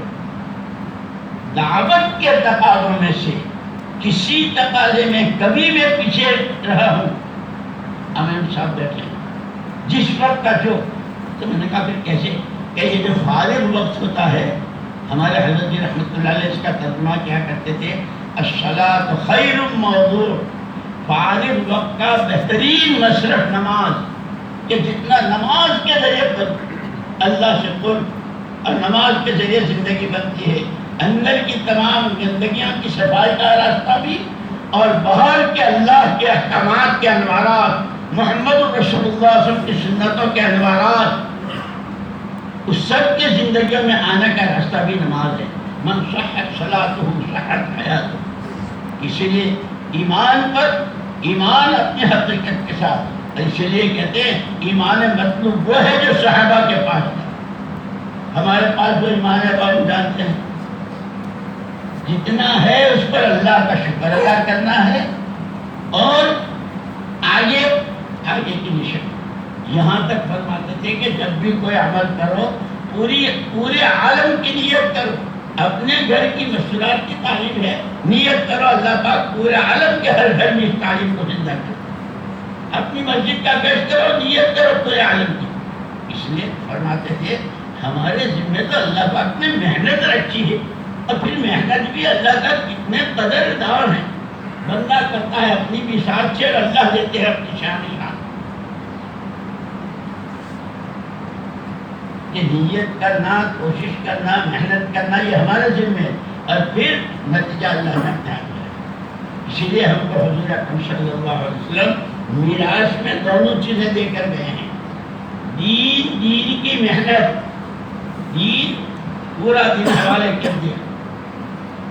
دعوت کے تقاضوں میں سے کسی تقاضے میں کبھی میں پیچھے رہا ہوں. امام صاحب بیٹھے جس وقت کا جو، تو میں نے کہا پھر کیسے کہ یہ جو فارغ وقت ہوتا ہے، ہمارے حضرت جی رحمۃ اللہ علیہ اس کا ترجمہ کیا کرتے تھے، الصلاۃ خیر موضوع، فارغ وقت کا بہترین مصرف نماز، کہ جتنا نماز کے ذریعے پر اللہ سے قرب اور نماز کے ذریعے زندگی بنتی ہے، اندر کی تمام گندگیاں کی صفائی کا راستہ بھی، اور باہر کے اللہ کے احکامات کے انوارات، محمد رسول اللہ صلی اللہ علیہ وسلم کی سنتوں کے انوارات، اس سب کے زندگیوں میں آنے کا راستہ بھی نماز ہے. من صحت صلاتہ صحت حیاتہ. اسی لیے ایمان پر، ایمان اپنی حقیقت کے ساتھ، اسی لیے کہتے ہیں ایمان مطلوب وہ ہے جو صحابہ کے پاس تھا. ہمارے پاس جو ایمان ہے وہ ہم جانتے ہیں، جتنا ہے اس پر اللہ کا شکر ادا کرنا ہے، اور آگے کی نشان. یہاں تک فرماتے تھے کہ جب بھی کوئی عمل کرو پورے عالم کی نیت کرو. اپنے گھر کی مشکلات کی تعلیم ہے، نیت کرو اللہ پاک پورے عالم کے ہر گھر میں اس تعلیم کو زندہ کرو. اپنی مسجد کا گشت کرو، نیت کرو پورے عالم کی. اس لیے فرماتے تھے ہمارے ذمہ تو اللہ پاک نے محنت رکھی ہے، اور پھر محنت بھی اللہ کا کتنے قدردار ہے. بندہ کرتا ہے اپنی بھی ساتھ سے، اور اللہ دیتے ہیں اپنی شان. کہ نیت کرنا، کوشش کرنا، محنت کرنا یہ ہمارے ذمہ ہے، اور پھر نتیجہ اللہ نے طے کیا. اسی لیے ہم کو حضور اکرم صلی اللہ علیہ وسلم میراث میں دونوں چیزیں دے کر گئے ہیں. دین کی محنت، دین پورا دن حوالے کر دیا،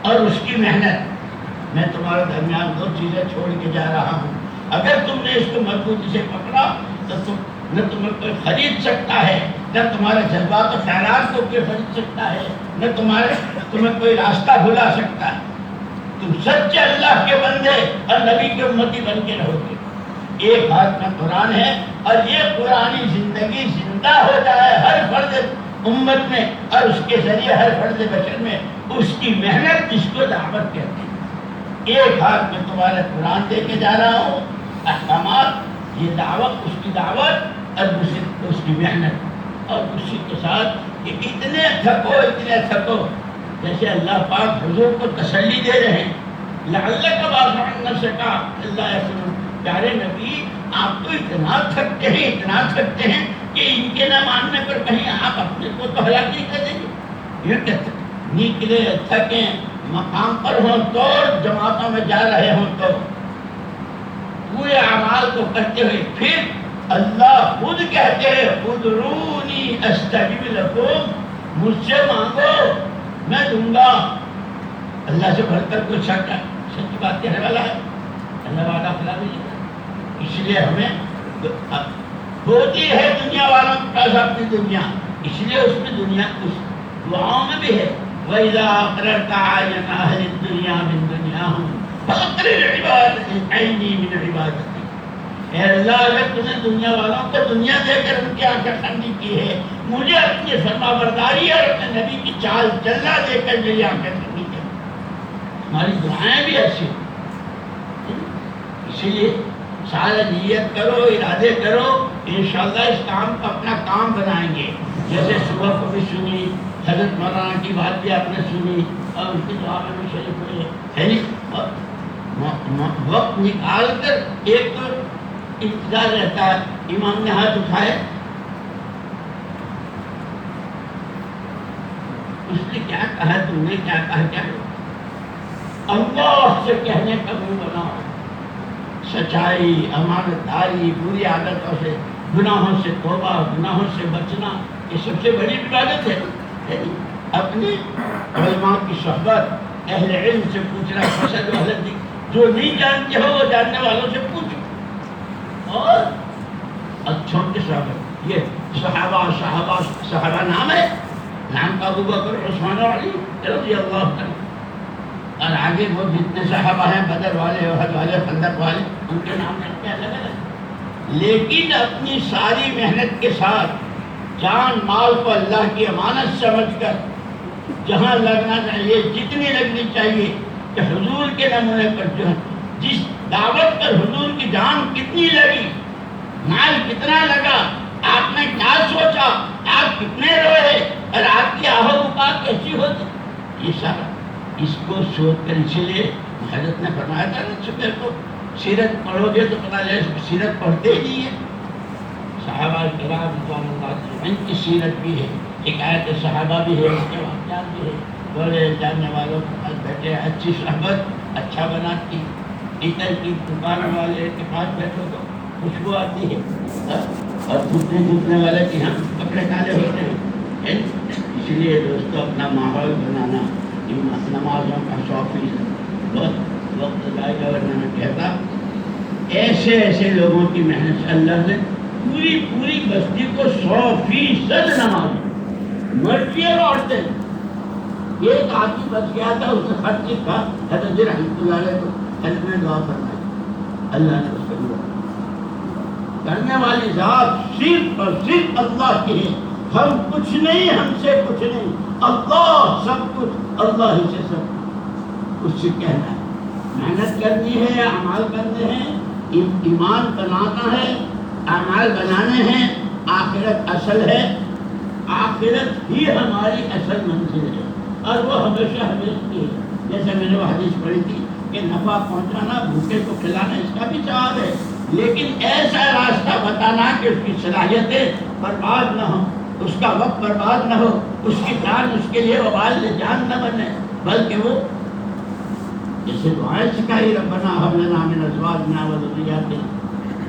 اور اس کی محنت. میں تمہارے درمیان دو چیزیں چھوڑ کے جا رہا ہوں، اگر تم نے اس کو مضبوطی سے پکڑا تو نہ تمہیں کوئی خرید سکتا ہے، نہ تمہارے جذبات و خیالات کو کوئی خرید سکتا ہے، نہ تمہیں کوئی راستہ بھلا سکتا ہے. تم سچے اللہ کے بندے اور نبی کی امتی بن کے رہو گے. ایک ہاتھ میں قرآن ہے، اور یہ قرآنی زندگی زندہ ہو جائے ہر فرد امت میں، اور اس کے ذریعے ہر فرد بشر میں اس کی محنت، جس کو دعوت کہتے ہیں. ایک ہاتھ میں تمہارے قرآن دے کے جا رہا ہوں، احکامات، یہ دعوت، اس کی دعوت، اور دوسری اس کی محنت. اور اسی کے ساتھ کہ اتنے تھکو، جیسے اللہ پاک حضور کو تسلی دے رہے ہیں. لعلک باخع نفسک الا یؤمنون. پیارے نبی آپ تو اتنا تھکتے ہیں کہ ان کے نہ ماننے پر کہیں آپ اپنے کو تو ہلاک نہیں کر دیں گے. یہ کہتے نکلے تھکے مقام پر ہوں تو، جماعتوں میں جا رہے ہوں تو، پورے اعمال کو کرتے ہوئے، پھر اللہ خود کہتے ہیں ادعونی استجب لکم، مجھ سے مانگو میں دوں گا. اللہ سے بڑھ کر کوئی سچ بات کہنے والا ہے؟ اللہ وعدہ خلا بھی نہیں. اس لیے ہمیں ہوتی ہے دنیا والوں کے پاس اپنی دنیا، اس لیے اس میں دنیا اس دعاؤں میں بھی ہے وَإِذَا أَقْرَرْتَ عَيْنَ أَهْلِ الدُّنْيَا مِنْ دُنْيَاهُمْ فَأَقْرِرْ عِبَادِي مِنْ عِبَادَتِي. اے اللہ اگر تم نے دنیا والوں کو دنیا دے کر ان کی آنکھیں ٹھنڈی کی ہے، مجھے اپنی فرما برداری اور اپنے نبی کی چال چلنا دے کر میری آنکھیں ٹھنڈی کر. ہماری دعائیں بھی ایسی ہیں. اسی لیے سارے نیت کرو، ارادے کرو، انشاءاللہ اس کام کو اپنا کام بنائیں گے. جیسے صبح کو بھی سنی حضرت مولانا کی بات بھی آپ نے سنی، اور ان کی دعا میں بھی شریف ہوئے ہے نہیں. وقت نکال کر ایک تو انتظار رہتا ہے. امام نے ہاتھ اٹھائے، اس نے کیا کہا، تم نے کیا کہا، کیا اللہ سے کہنے کا منہ بناؤ. سچائی، امانت داری، بری عادتوں سے، گناہوں سے توبہ، گناہوں سے بچنا، یہ سب سے بڑی عبادت ہے. اپنے علماء کی صحبت، اہل علم سے پوچھنا، فسد اہل ذکر، جو نہیں جانتے ہو وہ جاننے والوں سے پوچھو. اور اچھوں کی صحبت، یہ صحابہ نام ہے، نام کا ابو بکر، عثمان اور علی رضی اللہ عنہ. اور آگے وہ جتنے صحابہ ہیں، بدر والے، احد والے، خندق والے، ان کے نام رکھتے الگ الگ. لیکن اپنی ساری محنت کے ساتھ جان مال کو اللہ کی امانت سمجھ کر جہاں لگنا چاہیے، جتنی لگنی چاہیے، کہ حضور کے نمونے پر جو جس دعوت پر حضور کی جان کتنی لگی، مال کتنا لگا، آپ نے کیا سوچا، آپ کتنے روئے اور آپ کی آہو بکا کیسی ہوتی، یہ سارا اس کو سوچ کر، اسی لیے حضرت نے فرمایا تھا نا صبح کو سیرت پڑھو گے تو پتا چلے سیرت پڑھتے ہی ہیں۔ صحابہ کرام رضوان اللہ علیہم کی سیرت بھی ہے، حکایت صحابہ بھی ہے، اس کے واقعات بھی ہے، بڑے جاننے والوں کے پاس بیٹھے، اچھی صحبت اچھا بناتی، عطر کی دکان والے کے پاس بیٹھو تو خوشبو آتی ہے، اور گھٹنے والے کے یہاں کپڑے کالے ہوتے ہیں۔ اسی لیے دوستوں اپنا ماحول بنانا، نمازوں کا 100% بہت وقت ضائع کرنا میں کہتا، ایسے ایسے لوگوں کی محنت سے اللہ نے پوری بستی کو 100% نماز، مرد اور عورتیں، ایک آدمی بچ گیا تھا، اس نے ہر چیز کہا، حضرت رحمۃ اللہ علیہ کو حضرت میں دعا فرمائی، اللہ نے اس کو دعا کرنے والی ذات صرف اور صرف اللہ کی ہے، ہم کچھ نہیں، ہم سے کچھ نہیں، اللہ سب کچھ، اللہ ہی سے سب کچھ، اس سے کہنا ہے، محنت کرنی ہے، اعمال کرنے ہیں، ایمان بنانا ہے، اعمال بنانے ہیں، آخرت اصل ہے، آخرت ہی ہماری اصل منزل ہے، اور وہ ہمیشہ ہمیشہ ہے۔ جیسے میں نے وہ حدیث پڑھی تھی کہ نفع پہنچانا، بھوکے کو کھلانا، اس کا بھی ثواب ہے، لیکن ایسا راستہ بتانا کہ اس کی صلاحیتیں برباد نہ ہوں، اس کا وقت برباد نہ ہو، اس کی جان اس کے لیے وبال جان نہ بنے، بلکہ وہ جیسے دعائیں سکھائی، ربنا ہب لنا من ازواجنا و ذریاتنا،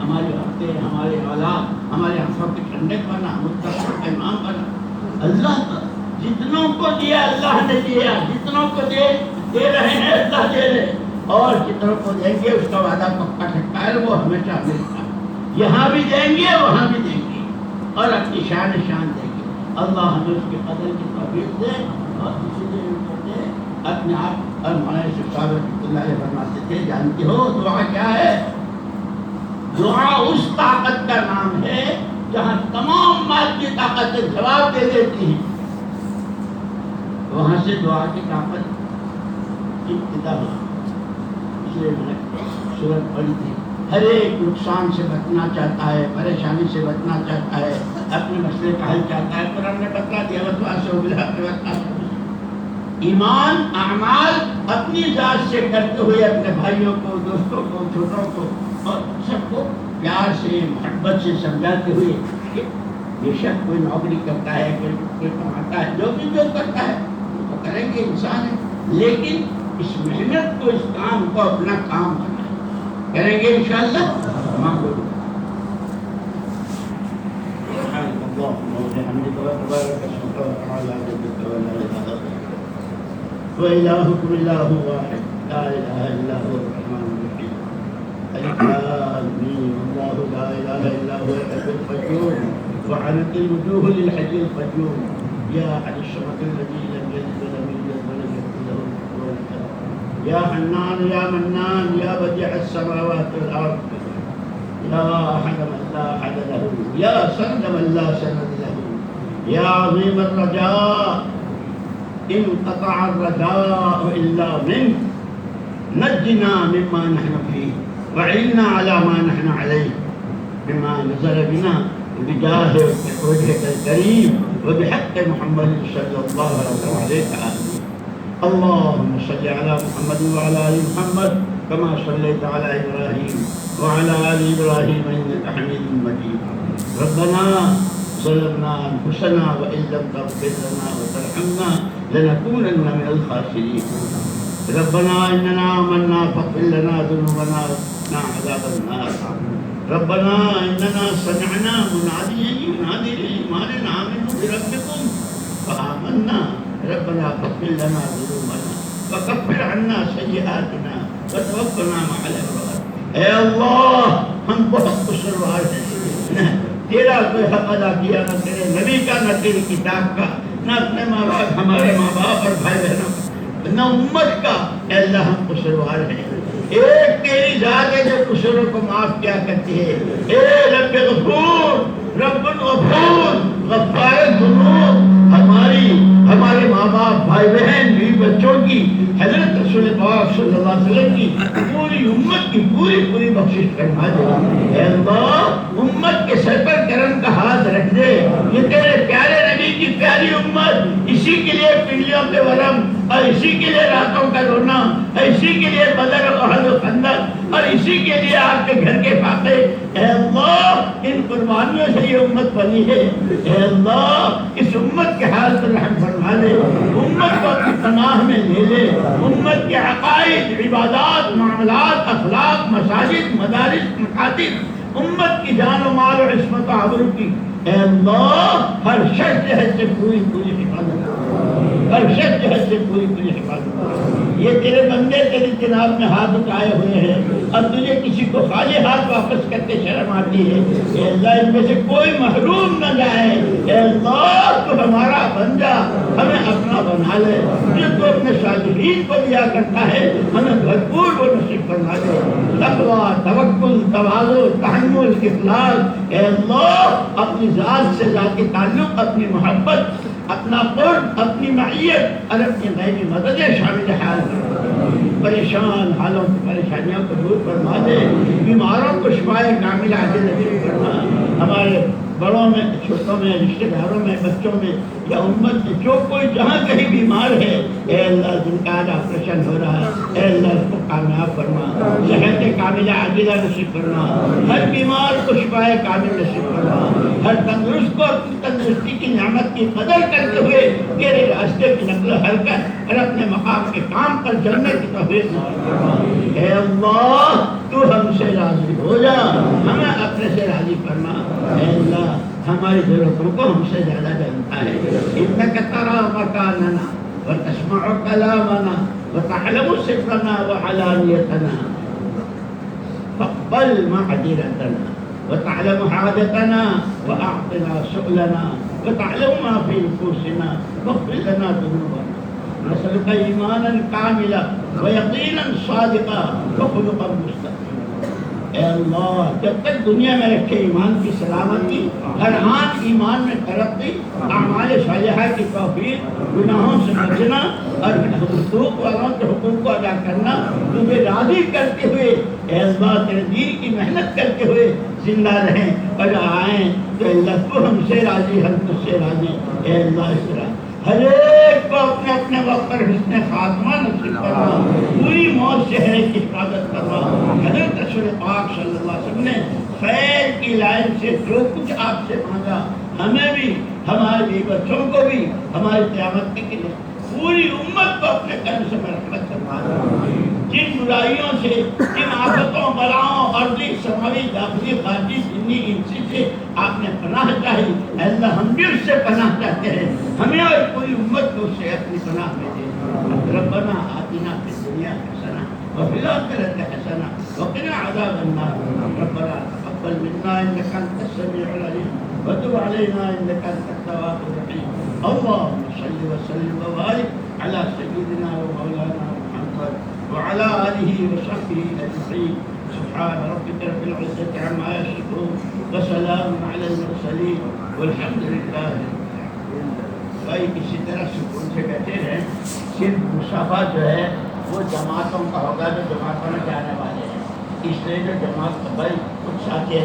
ہماری عورتیں، ہمارے اولاد، ہمارے آنکھوں کے ٹھنڈک بنا، متقین کا امام بنا۔ اللہ کا جتنوں کو دیا اللہ نے دیا، جتنوں کو دے رہے ہیں اللہ دے رہے، اور جتنوں کو دیں گے اس کا وعدہ پکا ٹھکا ہے، وہ ہمیشہ ملتا ہے، یہاں بھی دیں گے وہاں بھی دیں گے، اور اپنی شان دیں گے۔ اللہ ہمیں اس کے قدر کی توفیق دے، اور اسی لیے کہتے ہیں اپنے آپ، اور مولانا شیخ صاحب رحمۃ اللہ علیہ فرماتے تھے، جانتے ہو دعا کیا ہے؟ دعا اس طاقت کا نام ہے جہاں تمام مادی طاقتیں جواب دے دیتی ہیں، وہاں سے دعا کی طاقت ابتدا ہوا۔ اس لیے میں نے سورت پڑھی تھی، ہر ایک نقصان سے بچنا چاہتا ہے، پریشانی سے بچنا چاہتا ہے، اپنے مسئلے کا حل چاہتا ہے، قرآن نے بتلا دیا ایمان اعمال اپنی ذات سے کرتے ہوئے اپنے بھائیوں کو، دوستوں کو، چھوٹوں کو اور سب کو پیار سے، محبت سے سمجھاتے ہوئے کہ بے شک کوئی نوکری کرتا ہے، کوئی کماتا ہے، جو کرتا ہے وہ تو کریں گے، انسان ہے، لیکن اس محنت کو، اس کام کو اپنا کام بنائیں، کریں گے انشاءاللہ۔ وإلهكم إله واحد لا إله إلا هو الرحمن الرحيم العالمين الله لا إله إلا هو الحي القيوم وعنت الوجوه للحي القيوم يا أحد الصمد الذي لم يلد ولم يولد ولم يكن له كفوا أحد يا حنان يا منان يا بديع السماوات والأرض يا أحد من لا أحد له يا سند من لا سند له يا عظيم الرجاء انقطع الرجاء إلا منك نجنا مما نحن فيه وعنا على ما نحن عليه بما نزل بنا بجاه وجهك الكريم وبحق محمد صلى الله عليه وسلم اللهم صل على محمد وعلى آل محمد كما صليت على إبراهيم وعلى آل إبراهيم إنك حميد مجيد ربنا ظلمنا أنفسنا وإن لم تغفر لنا وترحمنا لنكونن من الخاسرين ربنا إننا آمنا فاغفر لنا ذنوبنا وقنا عذاب النار ربنا إننا سمعنا مناديا ينادي للإيمان أن آمنوا بربكم فآمنا ربنا فاغفر لنا ذنوبنا وكفر عنا سيئاتنا وتوفنا مع الأبرار۔ اے اللہ ہم بہت قصوروار ہیں، تیرا کوئی حق ادا کیا نہ تیرے نبی کا، نہ تیری کتاب کا، نہ اپنے ماں باپ، ہمارے ماں باپ اور بھائی بہنوں کا، نہ امت کا۔ اے اللہ ہم قصوروار ہیں، ایک تیری ذات ہے جو قصوروں کو معاف کیا کرتی ہے۔ اے رب غفور، رب الغفور، غفار الذنوب، ہمارے ماں باپ، بھائی بہن، بیوی بچوں کی، حضرت رسول پاک صلی اللہ علیہ وسلم کی پوری امت کی پوری بخشش فرما دے. اے اللہ امت کے سر پر کرم کا ہاتھ رکھ دے. یہ تیرے پیارے نبی کی پیاری امت, اسی کے لیے پنڈلیوں پہ ورم, اور اسی کے لیے راتوں کا رونا, اور اسی کے لیے بدر و احد و خندق, اور اسی کے لیے آپ کے گھر کے فاتح. اے اللہ ان قربانیوں سے یہ امت بنی ہے. اے اللہ اس امت کے حال پر رحم فرما دے. امت کو اپنی پناہ میں لے لے. امت کے عقائد, عبادات, معاملات, اخلاق, مساجد, مدارس, مکاتب, امت کی جان و مال و عصمت و آبرو کی اے اللہ ہر شخص جہد سے پوری حفاظت, ہر شخص جہد سے پوری حفاظت. یہ تیرے بندے تیری جناب میں ہاتھ اٹھائے ہوئے ہیں, اور تجھے کسی کو خالی ہاتھ واپس کرتے شرم آتی ہے. اے اللہ ان میں سے کوئی محروم نہ جائے. اے اللہ تو ہمارا بن جا, ہمیں اپنا بنا لے. جو تو اپنے صالحین کو دیا کرتا ہے ہمیں بھرپور وہ نصیب فرما دے. تقویٰ, توکل, تواضع, تحمل, اخلاص. اے اللہ اپنی ذات سے ذاتی تعلق, اپنی محبت, اپنا قرب, اپنی معیت اور اپنی غیبی مدد شامل حال. پریشان حالوں کی پریشانیوں کو دور فرما دے. بیماروں کو شفائے کاملہ عاجل نصیب فرما. ہمارے بڑوں میں, چھوٹوں میں, رشتہ داروں میں, بچوں میں یا امت میں جو کوئی جہاں کہیں بیمار ہے, اے اللہ جن کا آج آپریشن ہو رہا ہے, اے اللہ اس کو کامیاب فرما, صحت کاملہ عاجلہ نصیب فرما. ہر بیمار کو شفائے کامل نصیب فرما. ہر تندرست کو اپنی تندرستی کی نعمت کی قدر کرتے ہوئے تیرے راستے کی نقل و حرکت اور اپنے مقام کے کام پر چلنے کی توفیق نصیب فرما. اے اللہ تو ہم سے راضی ہو جا, ہمیں اپنے سے راضی فرما. اے اللہ ہماری ضرورتوں کو ہم سے زیادہ جانتا ہے. انک تری مکاننا وتسمع کلامنا وتعلم سرنا وعلانیتنا فاقبل معذرتنا وتعلم حاجتنا واعطنا سؤلنا وتعلم ما في نفوسنا واغفر لنا ذنوبنا. نسألك ایمانا کاملا ویقینا صادقا وخلقا مستقیما. اے اللہ جب تک دنیا میں رکھے ایمان کی سلامتی, ہر آن ایمان میں ترقی, اعمال صالحہ کی توفیق, گناہوں سے بچنا اور حقوق والوں کے حقوق کو ادا کرنا, تمہیں راضی کرتے ہوئے اے اللہ تیرے دین کی محنت کرتے ہوئے زندہ رہیں اور آئیں. تو اللہ تو ہم سے راضی, ہم تجھ سے راضی. اے اللہ اس طرح ہر ایک کو اپنے اپنے وقت پر حسن خاتمہ نصیب کرنا, پوری موت سے ہے کی حفاظت کرنا. حضرت رسول پاک صلی اللہ علیہ وسلم نے خیر کی لائن سے جو کچھ آپ سے مانگا, ہمیں بھی, ہمارے بچوں کو بھی, ہماری قیامت کے لیے پوری امت کو اپنے کرم سے مرحمت فرما. جن برائیوں سے, جن آفتوں, بلاؤں, ارضی, سماوی, داخلی, خارجی, دینی, انسی سے آپ نے پناہ چاہی, اللہ ہم بھی اس سے پناہ چاہتے ہیں. ہمیں اور پوری امت کو اس سے اپنی پناہ میں دے. ربنا آتنا فی الدنیا حسنہ وفی الآخرۃ حسنہ وقنا عذاب النار. ربنا تقبل منا انک انت السمیع العلیم وتب علینا انک انت التواب الرحیم. اللهم صل وسلم وبارك على سيدنا ومولانا محمد وعلى آله وصحبه أجمعين. سبحان ربك رب العزة عما يصفون وسلام على المرسلين والحمد لله. بھائی اسی طرح سکون سے بیٹھے رہیں. صرف مصافحہ جو ہے وہ جماعتوں کا ہوگا جو جماعتوں میں جانے والے ہیں, اس لیے جو جماعت بھائی کچھ ساتھی